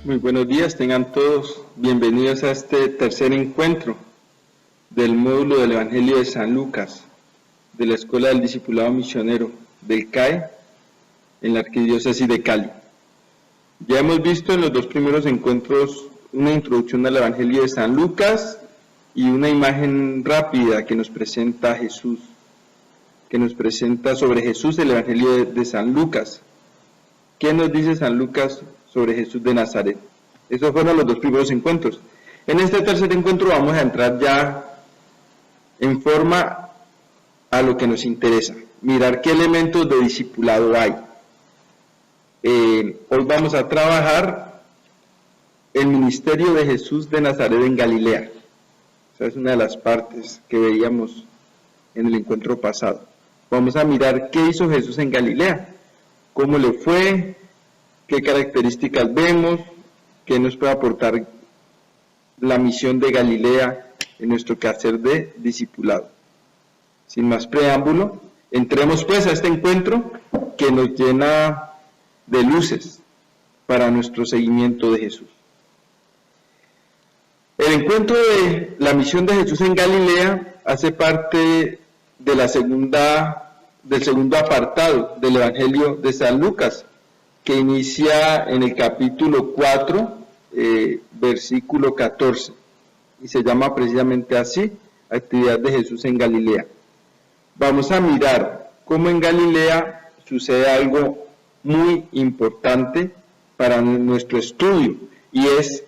Muy buenos días, tengan todos bienvenidos a este tercer encuentro del módulo del Evangelio de San Lucas, de la Escuela del Discipulado Misionero del CAE, en la Arquidiócesis de Cali. Ya hemos visto en los dos primeros encuentros una introducción al Evangelio de San Lucas y una imagen rápida que nos presenta Jesús, que nos presenta sobre Jesús el Evangelio de San Lucas. ¿Qué nos dice San Lucas sobre Jesús de Nazaret? Esos fueron los dos primeros encuentros. En este tercer encuentro vamos a entrar ya en forma a lo que nos interesa, mirar qué elementos de discipulado hay. Hoy vamos a trabajar el ministerio de Jesús de Nazaret en Galilea. Esa es una de las partes que veíamos en el encuentro pasado. Vamos a mirar qué hizo Jesús en Galilea, cómo le fue, qué características vemos, qué nos puede aportar la misión de Galilea en nuestro quehacer de discipulado. Sin más preámbulo, entremos pues a este encuentro que nos llena de luces para nuestro seguimiento de Jesús. El encuentro de la misión de Jesús en Galilea hace parte de del segundo apartado del Evangelio de San Lucas, que inicia en el capítulo 4, versículo 14, y se llama precisamente así, actividad de Jesús en Galilea. Vamos a mirar cómo en Galilea sucede algo muy importante para nuestro estudio, y es,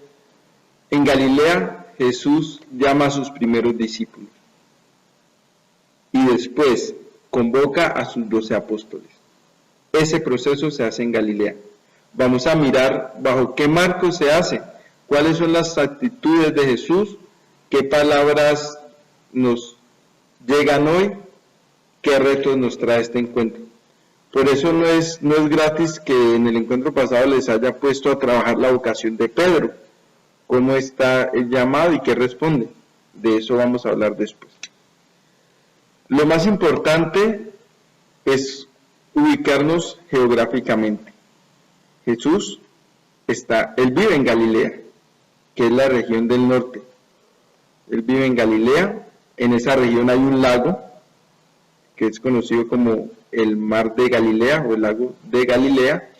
en Galilea Jesús llama a sus primeros discípulos, y después convoca a sus 12 apóstoles. Ese proceso se hace en Galilea. Vamos a mirar bajo qué marco se hace, cuáles son las actitudes de Jesús, qué palabras nos llegan hoy, qué retos nos trae este encuentro. Por eso no es gratis que en el encuentro pasado les haya puesto a trabajar la vocación de Pedro, cómo está el llamado y qué responde. De eso vamos a hablar después. Lo más importante es ubicarnos geográficamente. Jesús él vive en Galilea, que es la región del norte. Él vive en Galilea, en esa región hay un lago, que es conocido como el Mar de Galilea, o el Lago de Galilea.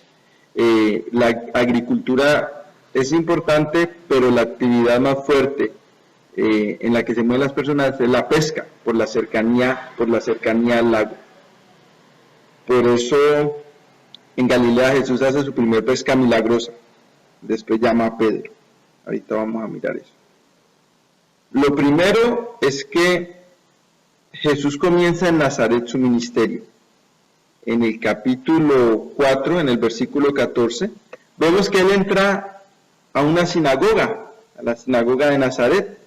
La agricultura es importante, pero la actividad más fuerte en la que se mueven las personas es la pesca, por la cercanía al lago. Por eso en Galilea Jesús hace su primer pesca milagrosa, después llama a Pedro. Ahorita vamos a mirar eso. Lo primero es que Jesús comienza en Nazaret su ministerio. En el capítulo 4, en el versículo 14, vemos que él entra a una sinagoga, a la sinagoga de Nazaret,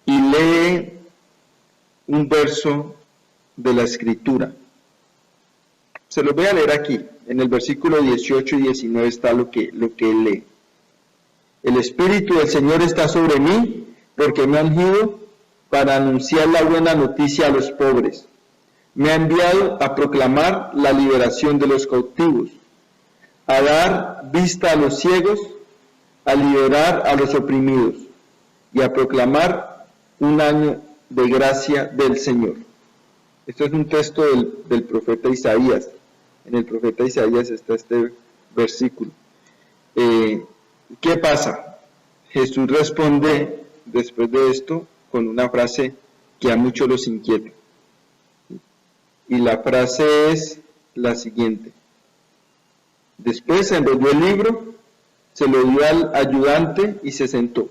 y lee un verso de la Escritura. Se los voy a leer aquí, en el versículo 18 y 19 está lo que él lee. El Espíritu del Señor está sobre mí, porque me ha ungido para anunciar la buena noticia a los pobres. Me ha enviado a proclamar la liberación de los cautivos, a dar vista a los ciegos, a liberar a los oprimidos, y a proclamar un año de gracia del Señor. Esto es un texto del profeta Isaías. En el profeta Isaías está este versículo. ¿Qué pasa? Jesús responde después de esto con una frase que a muchos los inquieta. Y la frase es la siguiente. Después enrolló el libro, se lo dio al ayudante y se sentó.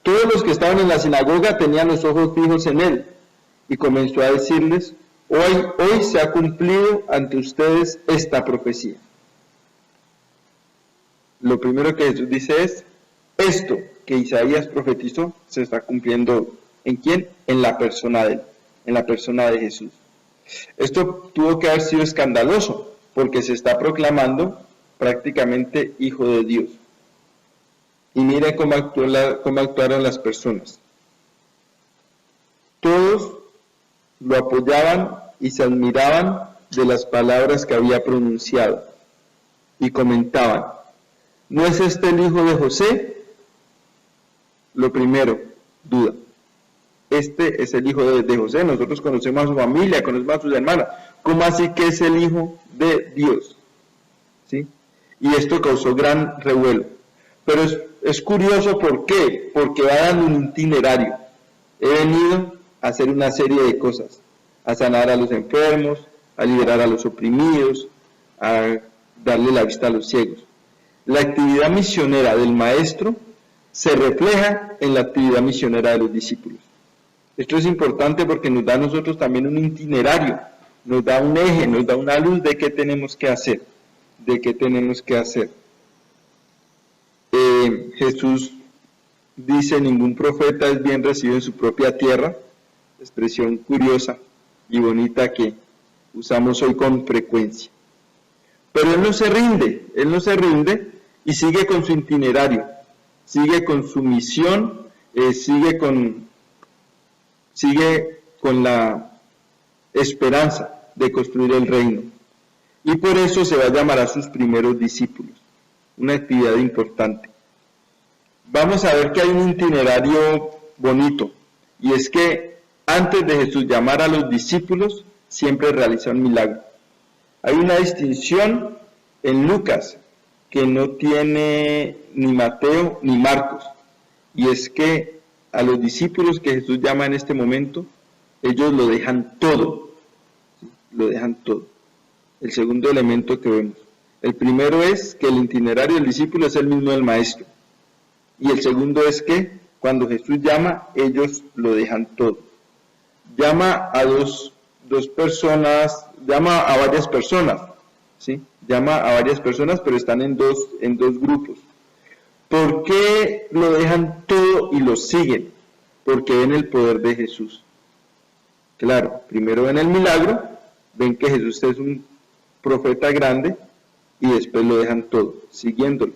Todos los que estaban en la sinagoga tenían los ojos fijos en él, y comenzó a decirles: Hoy se ha cumplido ante ustedes esta profecía. Lo primero que Jesús dice es: esto que Isaías profetizó se está cumpliendo. ¿En quién? En la persona de él, en la persona de Jesús. Esto tuvo que haber sido escandaloso, porque se está proclamando prácticamente hijo de Dios. Y mire cómo actuaron las personas. Todos lo apoyaban y se admiraban de las palabras que había pronunciado, y comentaban: ¿No es este el hijo de José? Lo primero, duda. Este es el hijo de José, nosotros conocemos a su familia, conocemos a sus hermanas. ¿Cómo así que es el hijo de Dios? ¿Sí? Y esto causó gran revuelo. Pero es curioso, ¿por qué? Porque va dando un itinerario. He venido a hacer una serie de cosas, a sanar a los enfermos, a liberar a los oprimidos, a darle la vista a los ciegos. La actividad misionera del maestro se refleja en la actividad misionera de los discípulos. Esto es importante porque nos da a nosotros también un itinerario, nos da un eje, nos da una luz de qué tenemos que hacer, Jesús dice, ningún profeta es bien recibido en su propia tierra, expresión curiosa y bonita que usamos hoy con frecuencia. Pero él no se rinde y sigue con su itinerario, sigue con su misión, sigue con la esperanza de construir el reino. Y por eso se va a llamar a sus primeros discípulos, una actividad importante. Vamos a ver que hay un itinerario bonito, y es que antes de Jesús llamar a los discípulos, siempre realiza un milagro. Hay una distinción en Lucas que no tiene ni Mateo ni Marcos, y es que a los discípulos que Jesús llama en este momento, ellos lo dejan todo, lo dejan todo. El segundo elemento que vemos. El primero es que el itinerario del discípulo es el mismo del maestro. Y el segundo es que cuando Jesús llama, ellos lo dejan todo. Llama a dos personas, llama a varias personas, ¿sí? Llama a varias personas, pero están en dos grupos. ¿Por qué lo dejan todo y lo siguen? Porque ven el poder de Jesús. Claro, primero ven el milagro, ven que Jesús es un profeta grande y después lo dejan todo, siguiéndolo.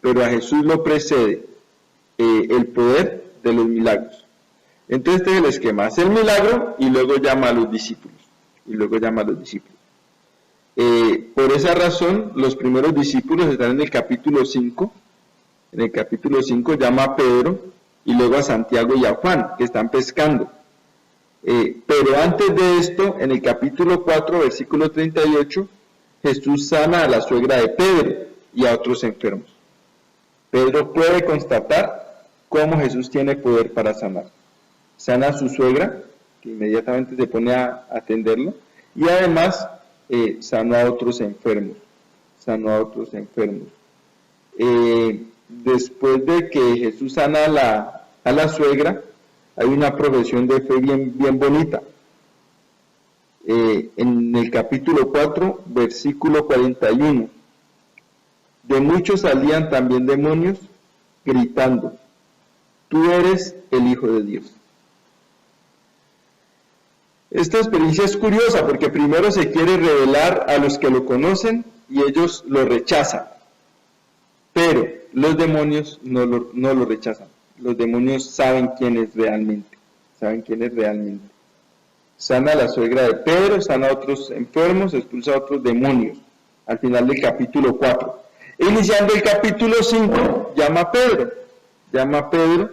Pero a Jesús lo precede el poder de los milagros. Entonces este es el esquema, hace el milagro y luego llama a los discípulos. Por esa razón, los primeros discípulos están en el capítulo 5. En el capítulo 5 llama a Pedro y luego a Santiago y a Juan, que están pescando. Pero antes de esto, en el capítulo 4, versículo 38, Jesús sana a la suegra de Pedro y a otros enfermos. Pedro puede constatar cómo Jesús tiene poder para sanar. Sana a su suegra, que inmediatamente se pone a atenderlo, y además sanó a otros enfermos. Después de que Jesús sana a la suegra, hay una profesión de fe bien bonita. En el capítulo 4, versículo 41, de muchos salían también demonios gritando, tú eres el Hijo de Dios. Esta experiencia es curiosa porque primero se quiere revelar a los que lo conocen y ellos lo rechazan, pero los demonios no lo rechazan. Los demonios saben quién es realmente. Sana a la suegra de Pedro, sana a otros enfermos, expulsa a otros demonios. Al final del capítulo 4. Iniciando el capítulo 5, llama a Pedro,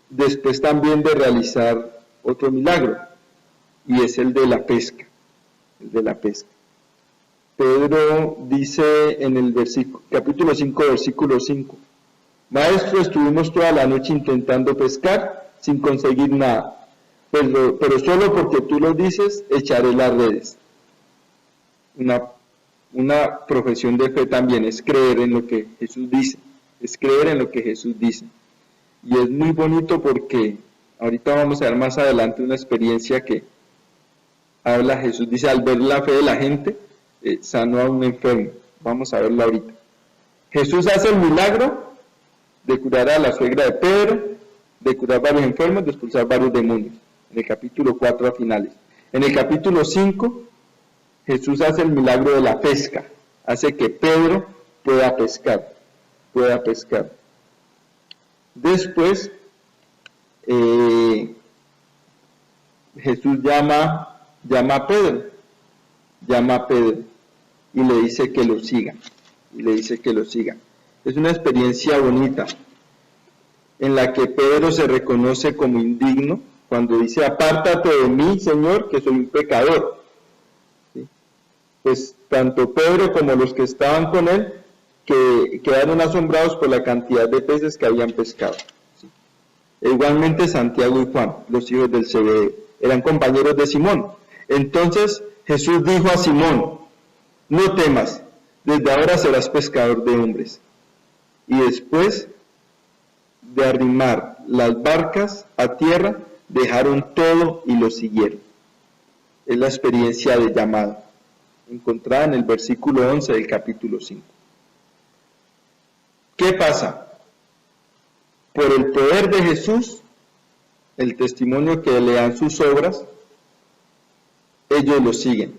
después también de realizar otro milagro, y es el de la pesca. Pedro dice en el capítulo 5, versículo 5, Maestro, estuvimos toda la noche intentando pescar sin conseguir nada, pero solo porque tú lo dices, echaré las redes. Una profesión de fe también es creer en lo que Jesús dice, Y es muy bonito porque ahorita vamos a ver más adelante una experiencia que habla Jesús, dice, al ver la fe de la gente, sanó a un enfermo. Vamos a verlo ahorita. Jesús hace el milagro de curar a la suegra de Pedro, de curar varios enfermos, de expulsar varios demonios. En el capítulo 4 a finales. En el capítulo 5, Jesús hace el milagro de la pesca, hace que Pedro pueda pescar. Después, Jesús llama a Pedro y le dice que lo siga. y le dice que lo siga. Es una experiencia bonita en la que Pedro se reconoce como indigno cuando dice: apártate de mí, Señor, que soy un pecador. ¿Sí? Pues tanto Pedro como los que estaban con él que quedaron asombrados por la cantidad de peces que habían pescado. ¿Sí? E igualmente Santiago y Juan, los hijos del Zebedeo, eran compañeros de Simón. Entonces Jesús dijo a Simón: no temas, desde ahora serás pescador de hombres. Y después de arrimar las barcas a tierra, dejaron todo y lo siguieron. Es la experiencia de llamado, encontrada en el versículo 11 del capítulo 5. ¿Qué pasa? Por el poder de Jesús, el testimonio que le dan sus obras, ellos lo siguen.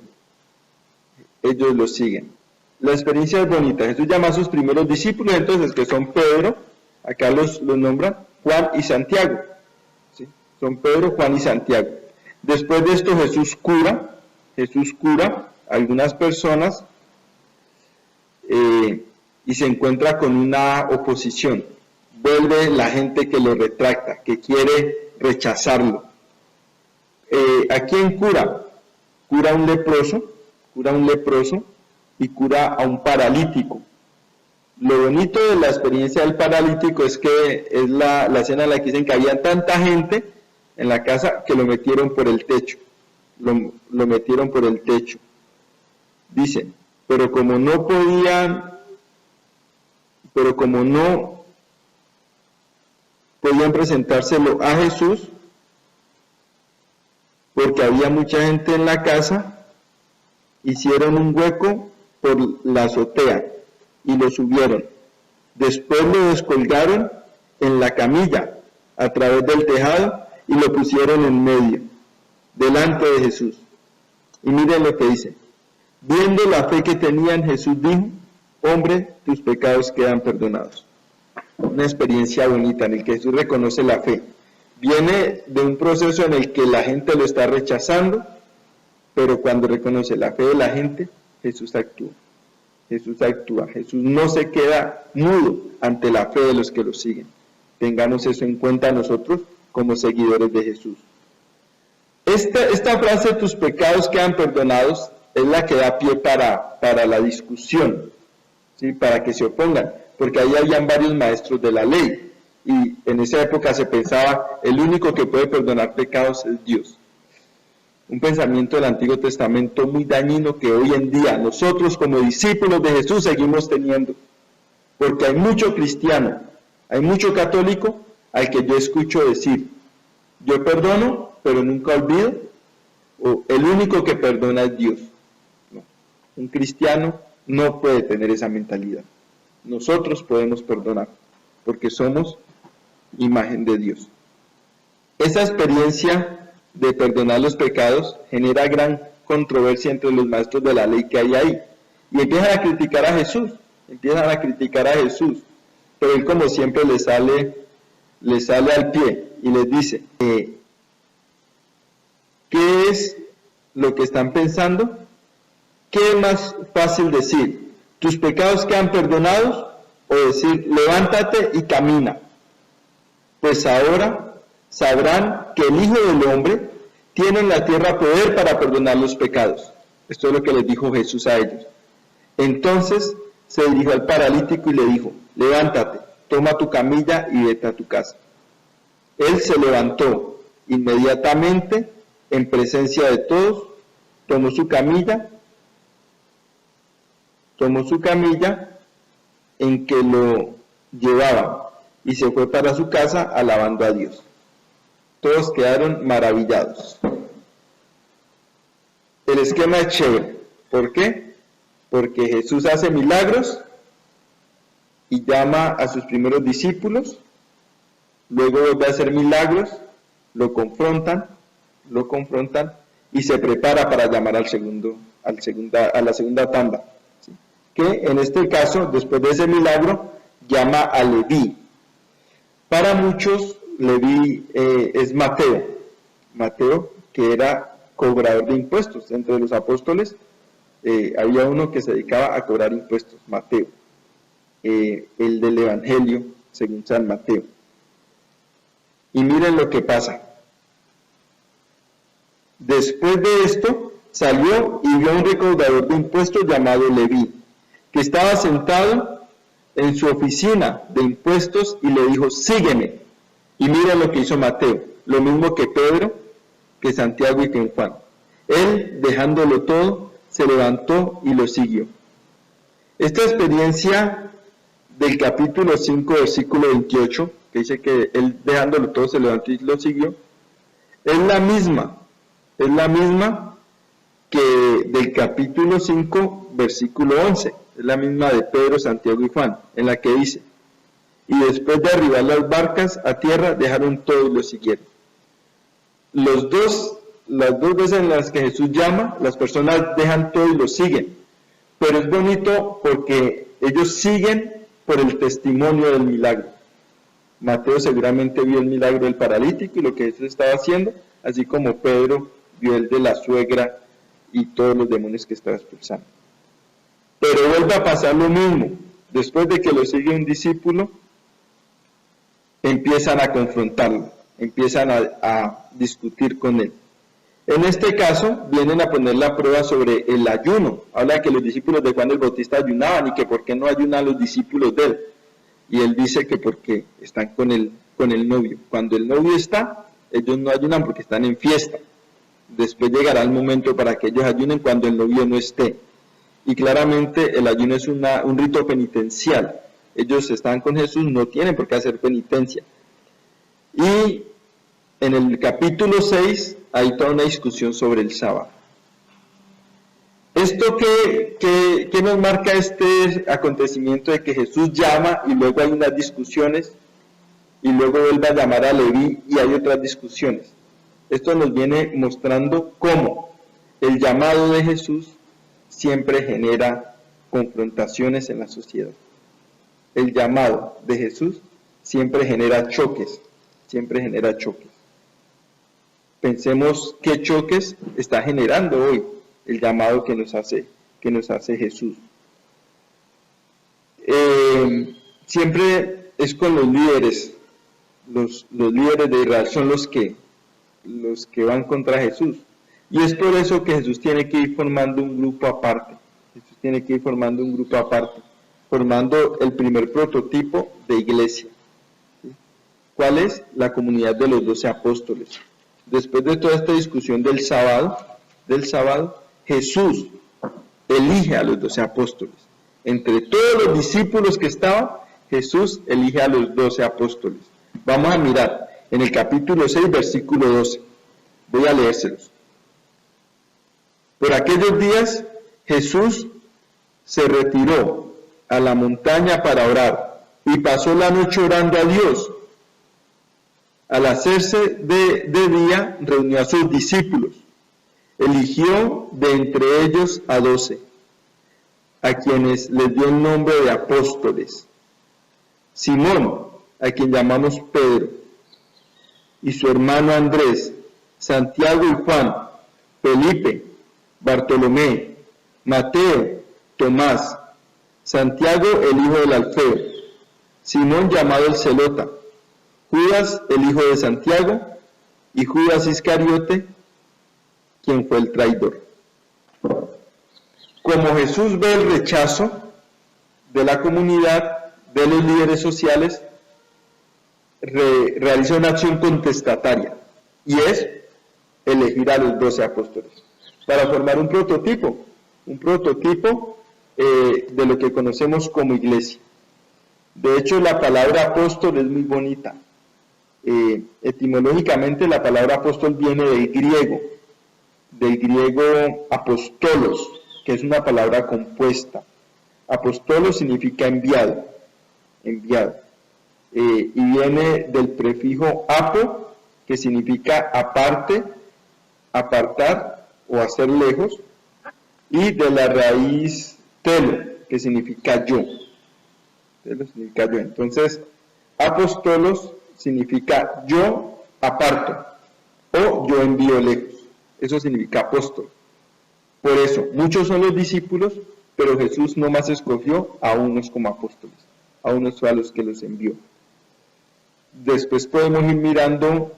Ellos lo siguen. La experiencia es bonita. Jesús llama a sus primeros discípulos, entonces, que son Pedro, acá los nombran, Juan y Santiago. ¿Sí? Son Pedro, Juan y Santiago. Después de esto Jesús cura a algunas personas y se encuentra con una oposición. Vuelve la gente que lo retracta, que quiere rechazarlo. ¿A quién cura? Cura a un leproso y cura a un paralítico. Lo bonito de la experiencia del paralítico es que es la escena en la que dicen que había tanta gente en la casa que lo metieron por el techo. Lo metieron por el techo. Dicen, pero como no podían presentárselo a Jesús, porque había mucha gente en la casa, hicieron un hueco por la azotea y lo subieron. Después lo descolgaron en la camilla a través del tejado y lo pusieron en medio, delante de Jesús. Y miren lo que dice: viendo la fe que tenían, Jesús dijo: hombre, tus pecados quedan perdonados. Una experiencia bonita en el que Jesús reconoce la fe. Viene de un proceso en el que la gente lo está rechazando, pero cuando reconoce la fe de la gente, Jesús actúa. Jesús no se queda mudo ante la fe de los que lo siguen. Tengamos eso en cuenta nosotros como seguidores de Jesús. Esta frase, tus pecados quedan perdonados, es la que da pie para la discusión, ¿sí? Para que se opongan, porque ahí habían varios maestros de la ley, y en esa época se pensaba, el único que puede perdonar pecados es Dios. Un pensamiento del Antiguo Testamento muy dañino que hoy en día nosotros como discípulos de Jesús seguimos teniendo, porque hay mucho cristiano, hay mucho católico al que yo escucho decir: yo perdono, pero nunca olvido, o el único que perdona es Dios. No. Un cristiano no puede tener esa mentalidad. Nosotros podemos perdonar, porque somos imagen de Dios. Esa experiencia de perdonar los pecados genera gran controversia entre los maestros de la ley que hay ahí, y empiezan a criticar a Jesús, pero él, como siempre, le sale al pie y les dice: ¿qué es lo que están pensando? ¿Qué es más fácil decir? ¿Tus pecados quedan perdonados? O decir: levántate y camina. Pues ahora sabrán que el Hijo del Hombre tiene en la tierra poder para perdonar los pecados. Esto es lo que les dijo Jesús a ellos. Entonces se dirigió al paralítico y le dijo: levántate, toma tu camilla y vete a tu casa. Él se levantó inmediatamente en presencia de todos, tomó su camilla en que lo llevaban y se fue para su casa alabando a Dios. Todos quedaron maravillados. El esquema es chévere. ¿Por qué? Porque Jesús hace milagros y llama a sus primeros discípulos, luego vuelve a hacer milagros, lo confrontan y se prepara para llamar a la segunda tanda. ¿Sí? Que en este caso, después de ese milagro, llama a Leví. Para muchos, Leví es Mateo, que era cobrador de impuestos. Entre los apóstoles había uno que se dedicaba a cobrar impuestos, Mateo. el del Evangelio según San Mateo. Y miren lo que pasa. Después de esto, salió y vio a un recaudador de impuestos llamado Leví, que estaba sentado en su oficina de impuestos y le dijo, sígueme. Y mira lo que hizo Mateo, lo mismo que Pedro, que Santiago y que Juan. Él, dejándolo todo, se levantó y lo siguió. Esta experiencia del capítulo 5, versículo 28, que dice que él, dejándolo todo, se levantó y lo siguió, es la misma que del capítulo 5, versículo 11, es la misma de Pedro, Santiago y Juan, en la que dice, y después de arribar las barcas a tierra, dejaron todo y lo siguieron. Las dos veces en las que Jesús llama, las personas dejan todo y lo siguen, pero es bonito porque ellos siguen por el testimonio del milagro. Mateo seguramente vio el milagro del paralítico y lo que Jesús estaba haciendo, así como Pedro vio el de la suegra y todos los demonios que estaba expulsando. Pero vuelve a pasar lo mismo. Después de que lo sigue un discípulo, empiezan a confrontarlo, empiezan a discutir con él. En este caso, vienen a poner la prueba sobre el ayuno. Habla que los discípulos de Juan el Bautista ayunaban y que por qué no ayunan los discípulos de él. Y él dice que porque están con el novio. Cuando el novio está, ellos no ayunan porque están en fiesta. Después llegará el momento para que ellos ayunen cuando el novio no esté. Y claramente el ayuno es un rito penitencial. Ellos están con Jesús, no tienen por qué hacer penitencia. Y en el capítulo 6 hay toda una discusión sobre el sábado. ¿Esto qué nos marca este acontecimiento de que Jesús llama y luego hay unas discusiones y luego vuelve a llamar a Leví y hay otras discusiones? Esto nos viene mostrando cómo el llamado de Jesús siempre genera confrontaciones en la sociedad. El llamado de Jesús siempre genera choques, Pensemos qué choques está generando hoy el llamado que nos hace Jesús. Siempre es con los líderes. Los líderes de Israel son los que van contra Jesús. Y es por eso que Jesús tiene que ir formando un grupo aparte. Formando el primer prototipo de iglesia. ¿Sí? ¿Cuál es? La comunidad de los 12 apóstoles. Después de toda esta discusión del sábado, Jesús elige a los 12 apóstoles. Entre todos los discípulos que estaban, Jesús elige a los 12 apóstoles. Vamos a mirar en el capítulo 6, versículo 12. Voy a leérselos. Por aquellos días, Jesús se retiró a la montaña para orar y pasó la noche orando a Dios. Al hacerse de día, reunió a sus discípulos. Eligió de entre ellos a 12, a quienes les dio el nombre de apóstoles. Simón, a quien llamamos Pedro, y su hermano Andrés, Santiago y Juan, Felipe, Bartolomé, Mateo, Tomás, Santiago el hijo del Alfeo, Simón llamado el Zelota, Judas el hijo de Santiago y Judas Iscariote, quien fue el traidor. Como Jesús ve el rechazo de la comunidad, de los líderes sociales, realiza una acción contestataria y es elegir a los 12 apóstoles para formar un prototipo de lo que conocemos como iglesia. De hecho, la palabra apóstol es muy bonita. Etimológicamente la palabra apóstol viene del griego apostolos, que es una palabra compuesta. Apostolos significa enviado, y viene del prefijo apo, que significa aparte, apartar o hacer lejos, y de la raíz telo, que significa yo. Entonces, apóstolos significa yo aparto o yo envío lejos. Eso significa apóstol. Por eso, muchos son los discípulos, pero Jesús no más escogió a unos como apóstoles. a unos a los que los envió. Después podemos ir mirando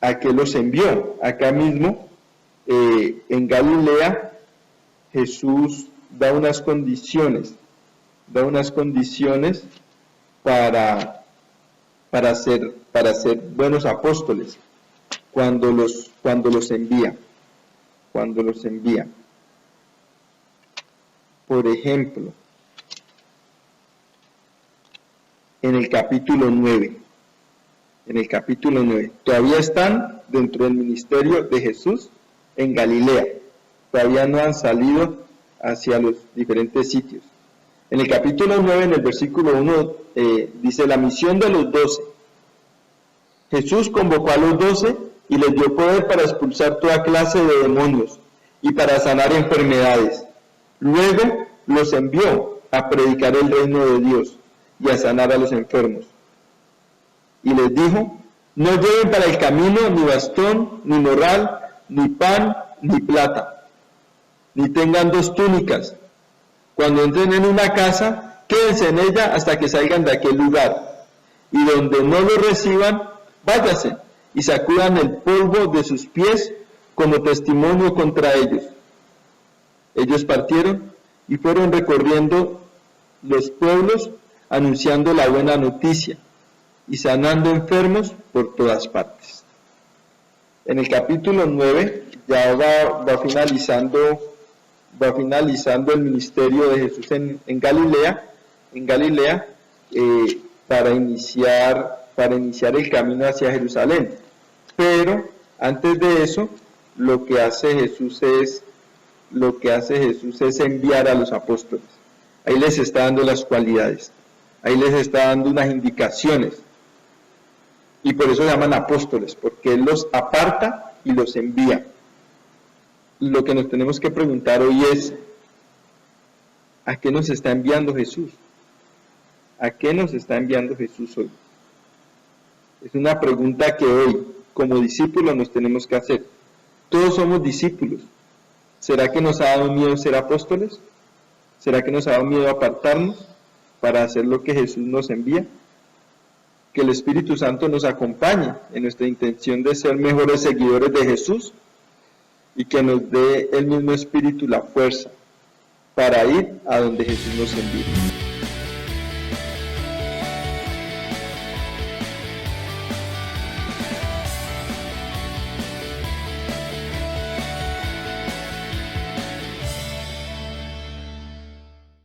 a qué los envió. Acá mismo, en Galilea, Jesús da unas condiciones para ser buenos apóstoles cuando los envía. Por ejemplo, en el capítulo 9, todavía están dentro del ministerio de Jesús en Galilea, todavía no han salido hacia los diferentes sitios. En el capítulo 9, en el versículo 1, dice la misión de los 12. Jesús convocó a los 12 y les dio poder para expulsar toda clase de demonios y para sanar enfermedades. Luego los envió a predicar el reino de Dios y a sanar a los enfermos. Y les dijo: no lleven para el camino ni bastón, ni morral, ni pan, ni plata, ni tengan 2 túnicas. Cuando entren en una casa, quédense en ella hasta que salgan de aquel lugar. Y donde no lo reciban, váyanse y sacudan el polvo de sus pies como testimonio contra ellos. Ellos partieron y fueron recorriendo los pueblos anunciando la buena noticia y sanando enfermos por todas partes. En el capítulo 9 ya va finalizando el ministerio de Jesús en Galilea, para iniciar el camino hacia Jerusalén. Pero antes de eso, lo que hace Jesús es enviar a los apóstoles. Ahí les está dando las cualidades, ahí les está dando unas indicaciones, y por eso se llaman apóstoles, porque Él los aparta y los envía. Lo que nos tenemos que preguntar hoy es: ¿a qué nos está enviando Jesús? ¿A qué nos está enviando Jesús hoy? Es una pregunta que hoy, como discípulos, nos tenemos que hacer. Todos somos discípulos. ¿Será que nos ha dado miedo ser apóstoles? ¿Será que nos ha dado miedo apartarnos para hacer lo que Jesús nos envía? Que el Espíritu Santo nos acompañe en nuestra intención de ser mejores seguidores de Jesús, y que nos dé el mismo Espíritu la fuerza para ir a donde Jesús nos envía.